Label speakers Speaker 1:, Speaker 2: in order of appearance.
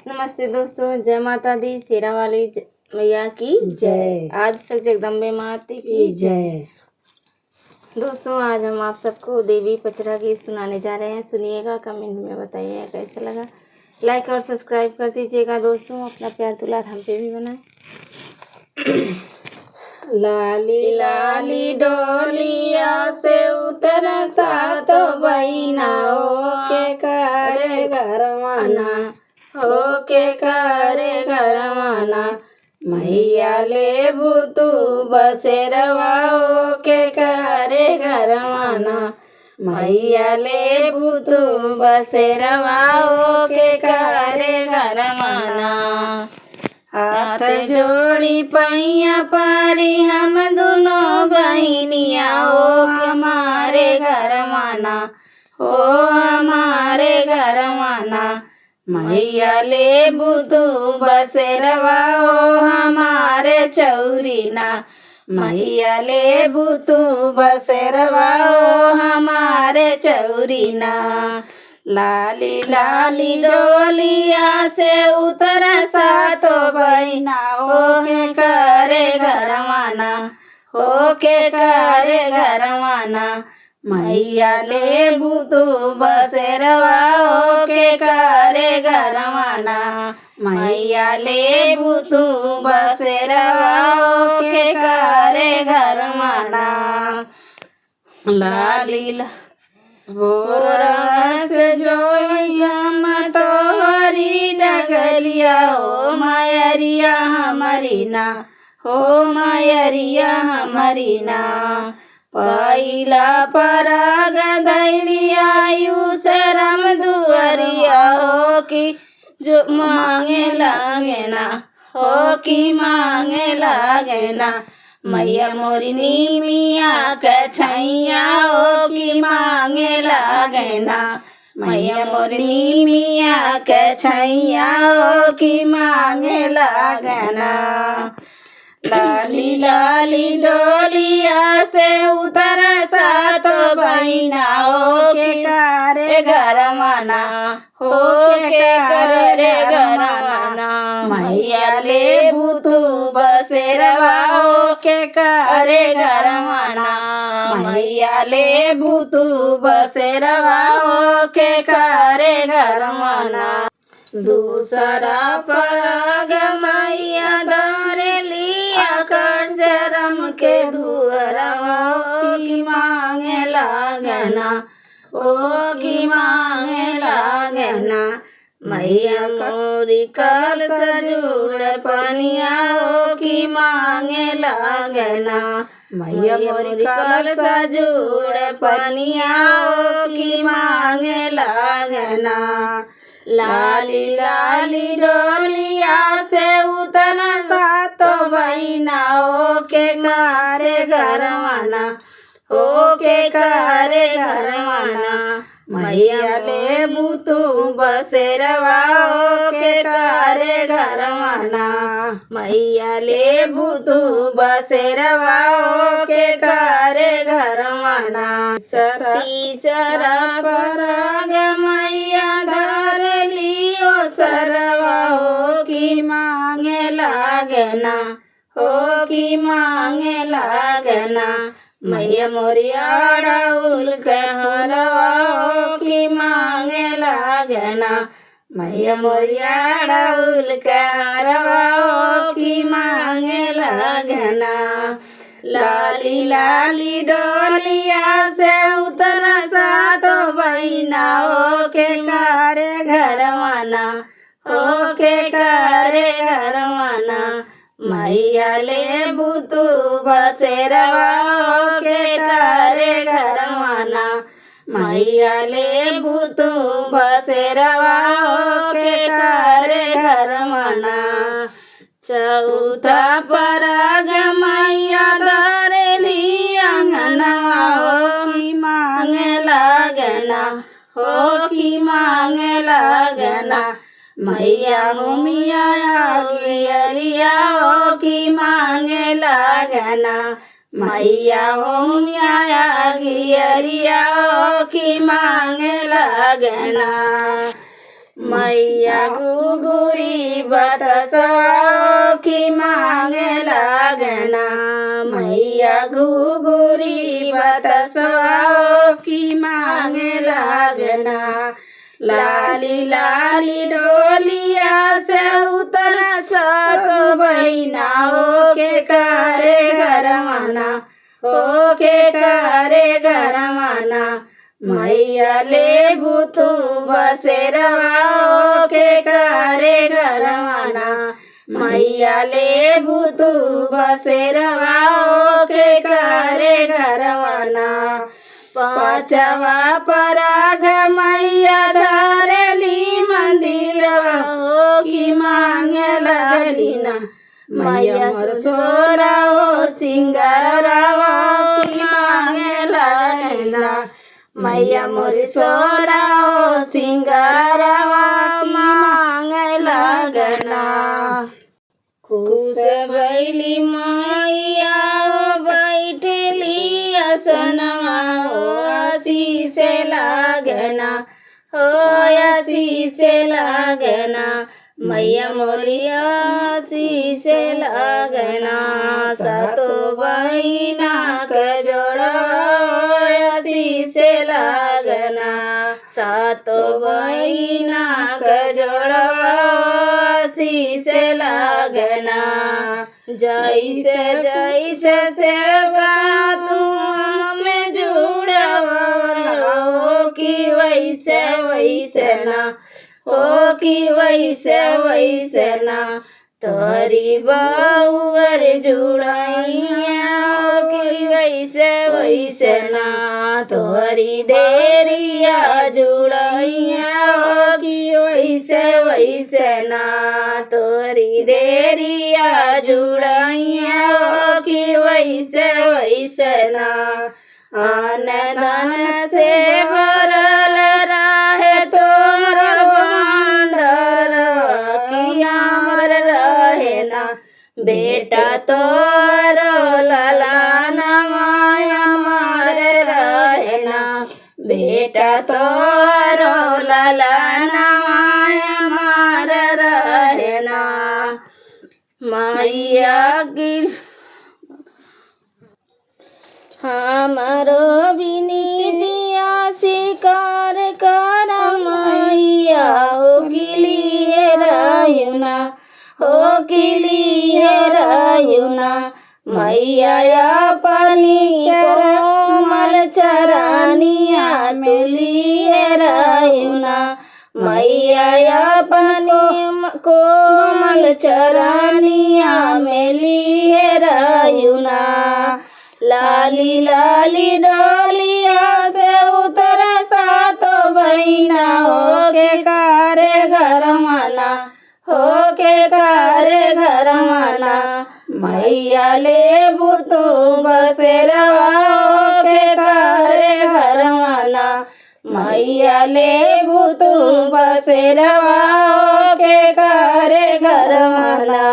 Speaker 1: नमस्ते दोस्तों, जय माता दी। शेरा वाली मैया की जय। आज सच जगदम्बे माता की जय। दोस्तों, आज हम आप सबको देवी पचरा गीत सुनाने जा रहे हैं। सुनिएगा, कमेंट में बताइएगा कैसा लगा। लाइक और सब्सक्राइब कर दीजिएगा दोस्तों। अपना प्यार दुलार हम पे भी बनाए। लाली लाली डोलिया से उतर सातो बहिना के करे घरवाना, हो के करे घरवाना। मैया ले बुतू बसेरवा हो के करे घरवाना। मैया ले बुतू बसेरवा हो के करे घरवाना। हाथ जोड़ी पैया पारी हम दोनों बहनिया हो हमारे घरवाना, हो हमारे घरवाना। मैया ले बुतू बसेरवा हो हमारे चौरीना। मैया ले बुतू बसेरवा हो हमारे चौरीना। लाली लाली डोलिया से उतर सातो बहिना हो के करे घरवाना, हो के करे घरवाना। मैया ले बुतू बसेरवा हो के करे घरवाना। मैया ले बुतू बसेरवा हो के करे घरवाना। लाली बोरस जोयम तोहरी डगरिया हो मयरिया हमारी ना, हो मयरिया हमारी ना। पहिला पराग दैलिया यू शरम दुअरिया हो कि जो मांगे लागे ना, हो कि मांगे लागे ना। मैया मोरी नीमिया के छैया हो कि मांगे लागे ना। मैया मोरी नीमिया के छैया हो कि मांगे लागे ना। लाली लाली डोलिया से उतर सातो बहिना हो के करे घरवाना, हो के करे घरवाना। मैया ले बुतू बसेरवा हो के करे घरवाना। मैया ले बुतू बसेरवा हो के करे घरवाना। दूसरा पराग मैया दारे लिया कर शरम के दुअरवा हो कि मांगे लागना, ओ कि मांगे लागना। मैया मोरी कल सजूड़ पनिया हो कि मांगे लागना। मैया मोरी कल सजूड़ पनिया हो कि मांगे लागना। लाली लाली डोलिया से उतर सातो बहिना हो के करे घरवाना, हो के करे घरवाना। मैया ले बुतू बसेरवा हो के करे घरवाना। मैया ले बुतू बसेरवा हो के करे घरवाना। तीसरा पराग मैया धर लियो सरवा हो कि मांगे लागना, हो कि मांगे लागना। मैया मोरिया डाउल के हरवा हो कि मांगे लागना। मैया मोरिया डाउल के हरवा हो कि मांगे लागना। लाली लाली डोलिया से उतर सातो बहिना हो के करे घरवाना, हो के करे घरवाना। मैया ले बुतू बसेरवा हो के करे घरवाना। मैया ले बुतू बसेरवा हो के करे घरवाना। चौथा पराग मैया धरे लिया अंगनवा हो कि मांगे लागना, हो कि मांगे लागना। मैया मुमिया गियरिया हो कि मांगे लागना। मैया मुमिया गियरिया हो कि मांगे लागना। मैया घुघुरी बतसवा की मांगे लागना। मैया घुघुरी बतसवा की मांगे लागना। लाली लाली डोलिया से उतर सतो बहिना के करे घरवाना। के करे घरवाना। मैया ले बुतू बसेरवा के करे घरवाना। मैया ले बुतू बसेरवा के करे घरवाना। पाँचवा पराग मैया धरेली मंदिरवा की मांगे लगलीना। मैया सोरा सिंगारवा की मांगे लगलीना। मैया मोरी सोरा सिंगारवा मांगे लगना। खुश भैली मैया बैठली असनवा आशीष लागना। आशीष लागना। मैया मोरी आशीष लागना। सातो बहिना के जोड़वा आशीष लागना। सातो बहिना के जोड़वा आशीष लागना। जैसे जैसे सेवा तू हमें जुड़वा कि वैसे वैसे ना। कि वैसे वैसे ना। तोरी बहुअर जुड़ैया कि वैसे वैसे ना। तोरी देरिया जुड़ैया कि वैसे वैसे ना। तोरी देरिया जुड़ैया कि वैसे वैसे ना। आन धन से भरल रहे तोर भंडार कि अमर रहे ना। बेटा तोर ललाना माया अमर रहे ना। बेटा तोर ललाना माया अमर रहे ना। मैया की हमारो विनीतिया स्वीकार कर मैया हो लिए रायुना। हो लिए रायुना। मैया अपनी कोमल चरानिया में लिए रायुना। मैया अपनी कोमल चरानिया में लिए रायुना। लाली लाली डोलिया से उतर सातो बहिना के करे घरवाना। के करे घरवाना। मैया ले बुतू बसेरवा के करे घरवाना। मैया ले बुतू बसेरवा के करे घरवाना।